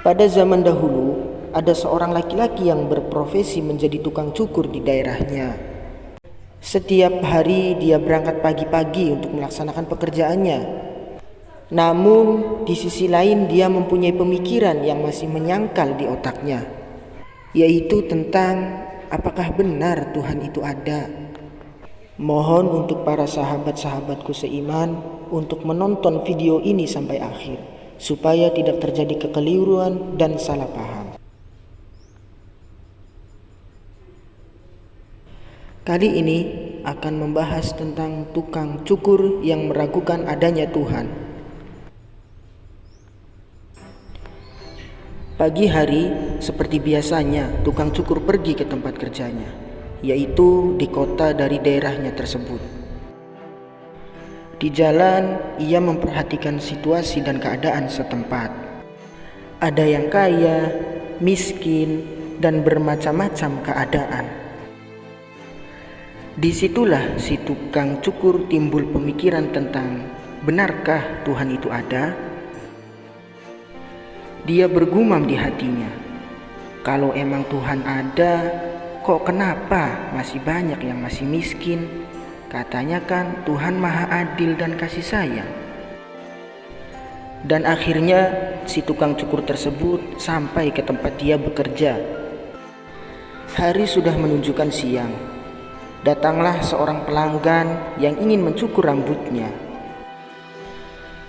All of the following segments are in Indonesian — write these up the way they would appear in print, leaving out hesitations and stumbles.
Pada zaman dahulu, ada seorang laki-laki yang berprofesi menjadi tukang cukur di daerahnya. Setiap hari dia berangkat pagi-pagi untuk melaksanakan pekerjaannya. Namun, di sisi lain dia mempunyai pemikiran yang masih menyangkal di otaknya, yaitu tentang apakah benar Tuhan itu ada. Mohon untuk para sahabat-sahabatku seiman untuk menonton video ini sampai akhir, supaya tidak terjadi kekeliruan dan salah paham. Kali ini akan membahas tentang tukang cukur yang meragukan adanya Tuhan. Pagi hari, seperti biasanya, tukang cukur pergi ke tempat kerjanya, yaitu di kota dari daerahnya tersebut. Di jalan, ia memperhatikan situasi dan keadaan setempat. Ada yang kaya, miskin, dan bermacam-macam keadaan. Disitulah si tukang cukur timbul pemikiran tentang benarkah Tuhan itu ada? Dia bergumam di hatinya, kalau emang Tuhan ada, kok kenapa masih banyak yang masih miskin? Katanya kan Tuhan maha adil dan kasih sayang. Dan akhirnya si tukang cukur tersebut sampai ke tempat dia bekerja. Hari sudah menunjukkan siang. Datanglah seorang pelanggan yang ingin mencukur rambutnya.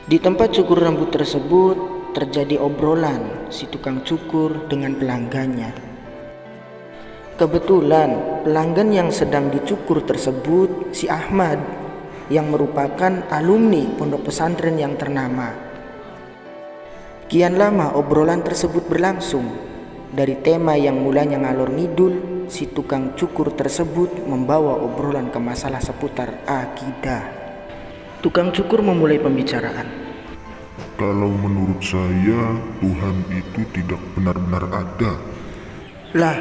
Di tempat cukur rambut tersebut terjadi obrolan si tukang cukur dengan pelanggannya. Kebetulan pelanggan yang sedang dicukur tersebut si Ahmad, yang merupakan alumni pondok pesantren yang ternama. Kian lama obrolan tersebut berlangsung. Dari tema yang mulanya ngalor ngidul, si tukang cukur tersebut membawa obrolan ke masalah seputar akidah. Tukang cukur memulai pembicaraan. Kalau menurut saya, Tuhan itu tidak benar-benar ada. Lah,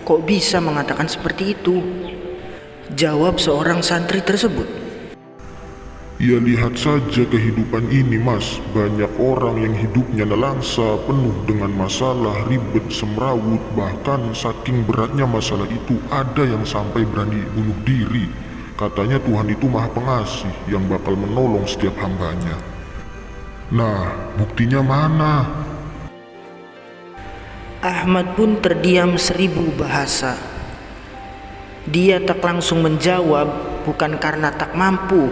kok bisa mengatakan seperti itu? Jawab seorang santri tersebut. Ya lihat saja kehidupan ini mas, banyak orang yang hidupnya nelangsa, penuh dengan masalah, ribet, semrawut. Bahkan saking beratnya masalah itu, ada yang sampai berani bunuh diri. Katanya Tuhan itu maha pengasih yang bakal menolong setiap hambanya. Nah, buktinya mana? Ahmad pun terdiam 1000 bahasa. Dia tak langsung menjawab, bukan karena tak mampu,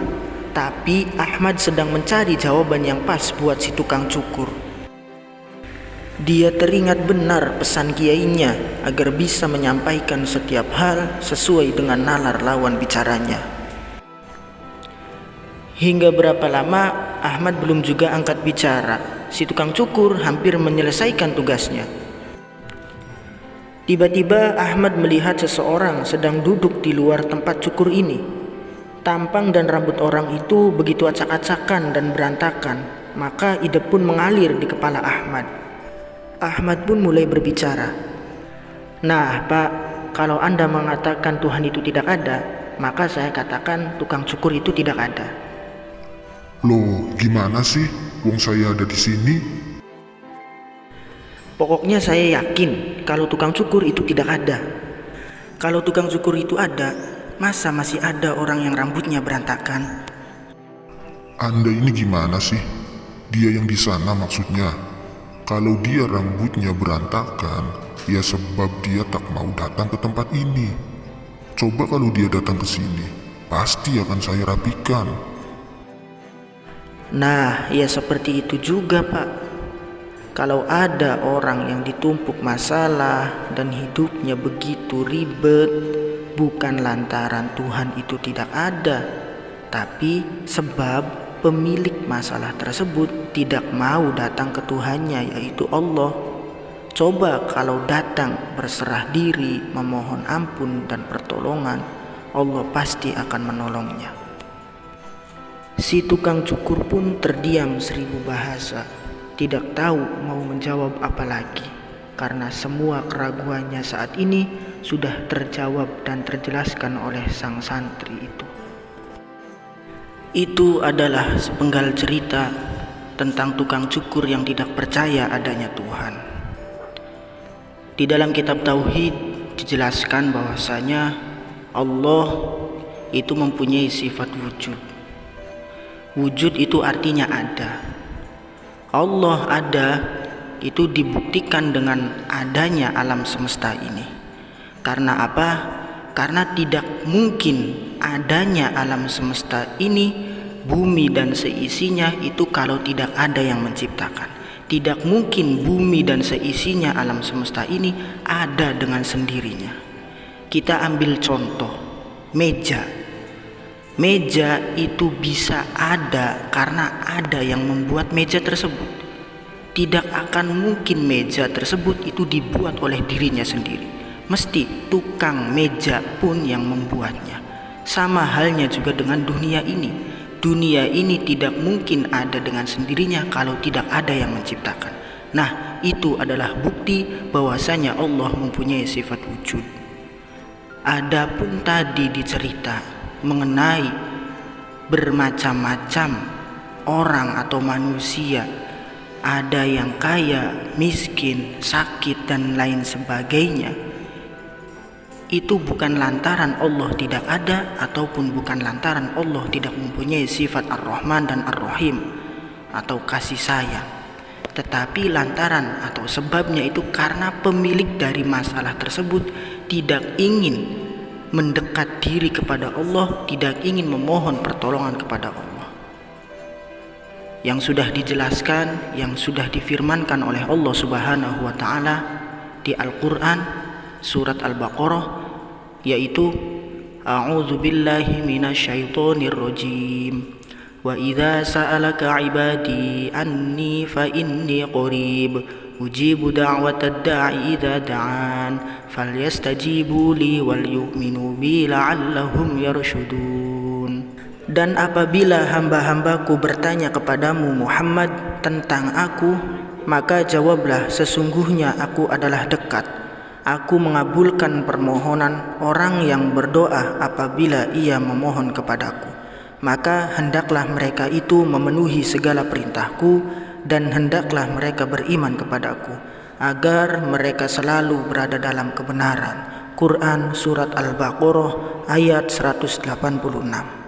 tapi Ahmad sedang mencari jawaban yang pas buat si tukang cukur. Dia teringat benar pesan kiainya agar bisa menyampaikan setiap hal sesuai dengan nalar lawan bicaranya. Hingga berapa lama Ahmad belum juga angkat bicara. Si tukang cukur hampir menyelesaikan tugasnya. Tiba-tiba Ahmad melihat seseorang sedang duduk di luar tempat cukur ini. Tampang dan rambut orang itu begitu acak-acakan dan berantakan, maka ide pun mengalir di kepala Ahmad. Ahmad pun mulai berbicara. Nah Pak, kalau Anda mengatakan Tuhan itu tidak ada, maka saya katakan tukang cukur itu tidak ada. Loh, gimana sih? Wong saya ada di sini. Pokoknya saya yakin kalau tukang cukur itu tidak ada. Kalau tukang cukur itu ada, masa masih ada orang yang rambutnya berantakan? Anda ini gimana sih? Dia yang di sana maksudnya. Kalau dia rambutnya berantakan, ya sebab dia tak mau datang ke tempat ini. Coba kalau dia datang ke sini, pasti akan saya rapikan. Nah, ya seperti itu juga Pak. Kalau ada orang yang ditumpuk masalah dan hidupnya begitu ribet, bukan lantaran Tuhan itu tidak ada, tapi sebab pemilik masalah tersebut tidak mau datang ke Tuhannya, yaitu Allah. Coba kalau datang berserah diri, memohon ampun dan pertolongan, Allah pasti akan menolongnya. Si tukang cukur pun terdiam 1000 bahasa, tidak tahu mau menjawab apa lagi, karena semua keraguannya saat ini sudah terjawab dan terjelaskan oleh sang santri itu. Itu adalah sepenggal cerita tentang tukang cukur yang tidak percaya adanya Tuhan. Di dalam kitab Tauhid dijelaskan bahwasanya Allah itu mempunyai sifat wujud. Wujud itu artinya ada. Allah ada itu dibuktikan dengan adanya alam semesta ini. Karena apa? Karena tidak mungkin adanya alam semesta ini, bumi dan seisinya itu kalau tidak ada yang menciptakan. Tidak mungkin bumi dan seisinya alam semesta ini ada dengan sendirinya. Kita ambil contoh meja. Meja itu bisa ada karena ada yang membuat meja tersebut. Tidak akan mungkin meja tersebut itu dibuat oleh dirinya sendiri. Mesti tukang meja pun yang membuatnya. Sama halnya juga dengan dunia ini. Dunia ini tidak mungkin ada dengan sendirinya kalau tidak ada yang menciptakan. Nah, itu adalah bukti bahwasanya Allah mempunyai sifat wujud. Adapun tadi dicerita mengenai bermacam-macam orang atau manusia, ada yang kaya, miskin, sakit dan lain sebagainya. Itu bukan lantaran Allah tidak ada ataupun bukan lantaran Allah tidak mempunyai sifat Ar-Rahman dan Ar-Rahim atau kasih sayang, tetapi lantaran atau sebabnya itu karena pemilik dari masalah tersebut tidak ingin mendekat diri kepada Allah, tidak ingin memohon pertolongan kepada Allah. Yang sudah dijelaskan, yang sudah difirmankan oleh Allah Subhanahu wa taala di Al-Qur'an surat Al-Baqarah, yaitu a'udzu billahi minasyaitonir rajim. Wa idza sa'alaka 'ibadi anni fa inni qarib ujibu da'watad da'i idza da'an falyastajibu li wal yu'minu bi la'allahum yarshudun. Dan apabila hamba-hambaku bertanya kepadamu Muhammad tentang aku, maka jawablah, sesungguhnya aku adalah dekat. Aku mengabulkan permohonan orang yang berdoa apabila ia memohon kepadaku. Maka hendaklah mereka itu memenuhi segala perintahku dan hendaklah mereka beriman kepadaku agar mereka selalu berada dalam kebenaran. Quran Surat Al-Baqarah ayat 186.